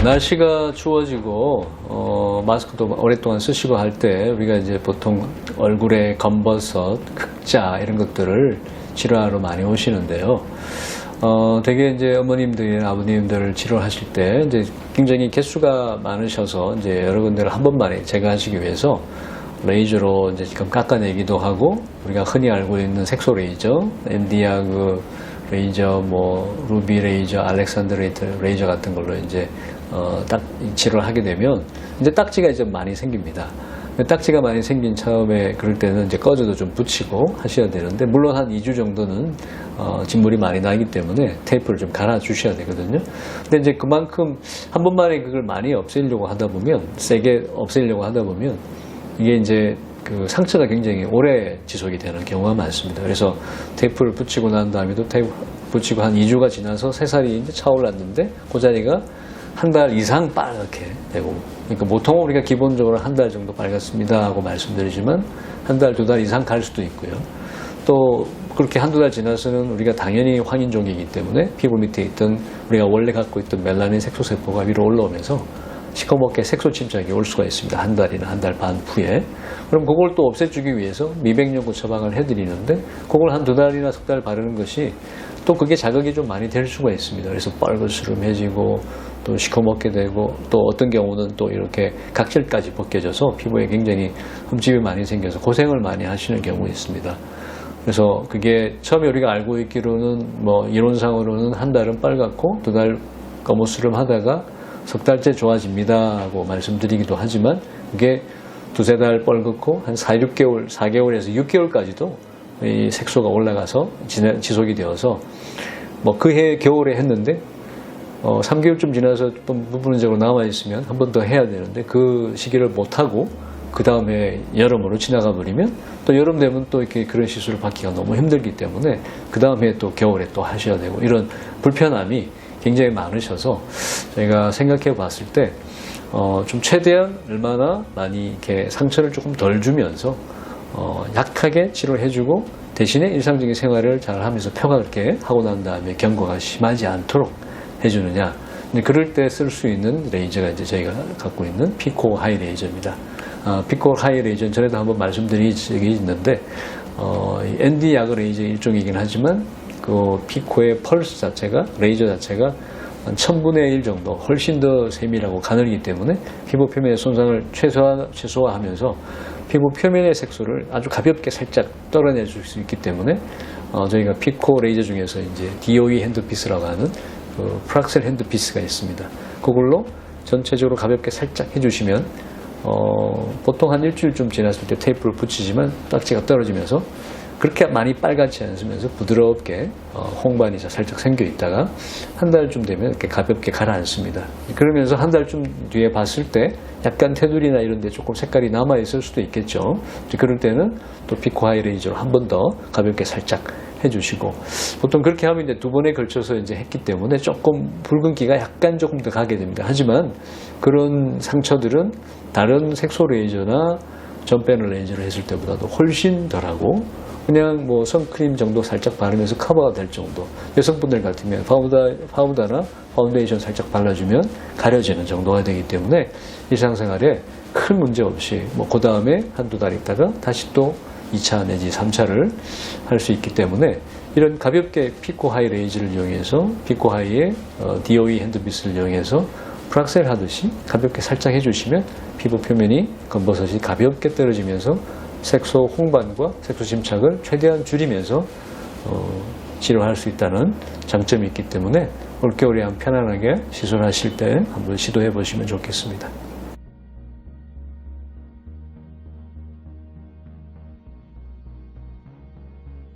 날씨가 추워지고 마스크도 오랫동안 쓰시고 할 때 우리가 이제 보통 얼굴에 검버섯, 흑자 이런 것들을 치료하러 많이 오시는데요. 되게 이제 어머님들이나 아버님들을 치료하실 때 이제 굉장히 개수가 많으셔서 이제 여러 군데를 한 번만에 제거하시기 위해서 레이저로 이제 지금 깎아내기도 하고, 우리가 흔히 알고 있는 색소 레이저, 엔디아그 레이저, 뭐 루비 레이저, 알렉산드레이트 레이저 같은 걸로 이제 딱 치료를 하게 되면 이제 딱지가 이제 많이 생깁니다. 딱지가 많이 생긴 처음에 그럴 때는 이제 꺼져도 좀 붙이고 하셔야 되는데, 물론 한 2주 정도는 진물이 많이 나기 때문에 테이프를 좀 갈아 주셔야 되거든요. 근데 이제 그만큼 한 번만에 그걸 많이 없애려고 하다 보면, 세게 없애려고 하다 보면 이게 이제 그 상처가 굉장히 오래 지속이 되는 경우가 많습니다. 그래서 테이프를 붙이고 난 다음에도 테이프 붙이고 한 2주가 지나서 새살이 이제 차올랐는데 그 자리가 한 달 이상 빨갛게 되고, 그러니까 보통 우리가 기본적으로 한 달 정도 빨갛습니다 하고 말씀드리지만 한 달, 두 달 이상 갈 수도 있고요. 또 그렇게 한두 달 지나서는 우리가 당연히 황인종이기 때문에 피부 밑에 있던 우리가 원래 갖고 있던 멜라닌 색소세포가 위로 올라오면서 시커멓게 색소 침착이 올 수가 있습니다. 한 달이나 한 달 반 후에. 그럼 그걸 또 없애주기 위해서 미백연고 처방을 해드리는데, 그걸 한 두 달이나 석 달 바르는 것이 또 그게 자극이 좀 많이 될 수가 있습니다. 그래서 뻘겋으름해지고 또 시커멓게 되고, 또 어떤 경우는 또 이렇게 각질까지 벗겨져서 피부에 굉장히 흠집이 많이 생겨서 고생을 많이 하시는 경우가 있습니다. 그래서 그게 처음에 우리가 알고 있기로는 뭐 이론상으로는 한 달은 빨갛고 두 달 거무스름 하다가 석 달째 좋아집니다 하고 말씀드리기도 하지만, 그게 두세 달 뻘겋고 한 4개월에서 6개월까지도 이 색소가 올라가서 지속이 되어서 뭐 그 해 겨울에 했는데 3개월쯤 지나서 부분적으로 남아있으면 한 번 더 해야 되는데 그 시기를 못하고 그 다음에 여름으로 지나가 버리면 또 여름 되면 또 이렇게 그런 시술을 받기가 너무 힘들기 때문에 그 다음에 또 겨울에 또 하셔야 되고, 이런 불편함이 굉장히 많으셔서 저희가 생각해 봤을 때 좀 최대한 얼마나 많이 이렇게 상처를 조금 덜 주면서 약하게 치료해 주고 대신에 일상적인 생활을 잘 하면서 평화롭게 하고 난 다음에 경과가 심하지 않도록 해주느냐. 그럴 때 쓸 수 있는 레이저가 이제 저희가 갖고 있는 피코 하이 레이저입니다. 피코 하이 레이저는 전에도 한번 말씀드린 적이 있는데, ND 야그 레이저 일종이긴 하지만 그 피코의 펄스 자체가, 레이저 자체가 한 1000분의 1 정도 훨씬 더 세밀하고 가늘기 때문에 피부 표면의 손상을 최소화하면서 피부 표면의 색소를 아주 가볍게 살짝 떨어내 줄 수 있기 때문에 저희가 피코 레이저 중에서 이제 DOE 핸드피스라고 하는 그 프락셀 핸드피스가 있습니다. 그걸로 전체적으로 가볍게 살짝 해주시면 보통 한 일주일쯤 지났을 때 테이프를 붙이지만 딱지가 떨어지면서 그렇게 많이 빨갛지 않으면서 부드럽게 홍반이 살짝 생겨 있다가 한 달쯤 되면 이렇게 가볍게 가라앉습니다. 그러면서 한 달쯤 뒤에 봤을 때 약간 테두리나 이런 데 조금 색깔이 남아 있을 수도 있겠죠. 그럴 때는 또 피코 하이 레이저로 한 번 더 가볍게 살짝 해주시고, 보통 그렇게 하면 이제 두 번에 걸쳐서 이제 했기 때문에 조금 붉은기가 약간 조금 더 가게 됩니다. 하지만 그런 상처들은 다른 색소 레이저나 전배너 레이저를 했을 때보다도 훨씬 덜하고, 그냥 뭐 선크림 정도 살짝 바르면서 커버가 될 정도, 여성분들 같으면 파우더나 파운데이션 살짝 발라주면 가려지는 정도가 되기 때문에 일상생활에 큰 문제 없이 뭐 그 다음에 한두 달 있다가 다시 또 2차 내지 3차를 할 수 있기 때문에, 이런 가볍게 피코 하이 레이저를 이용해서 피코 하이의 DOE 핸드피스를 이용해서 프락셀 하듯이 가볍게 살짝 해주시면 피부 표면이 검버섯이 가볍게 떨어지면서 색소 홍반과 색소 침착을 최대한 줄이면서 치료할 수 있다는 장점이 있기 때문에 올겨울에 편안하게 시술하실 때 한번 시도해 보시면 좋겠습니다.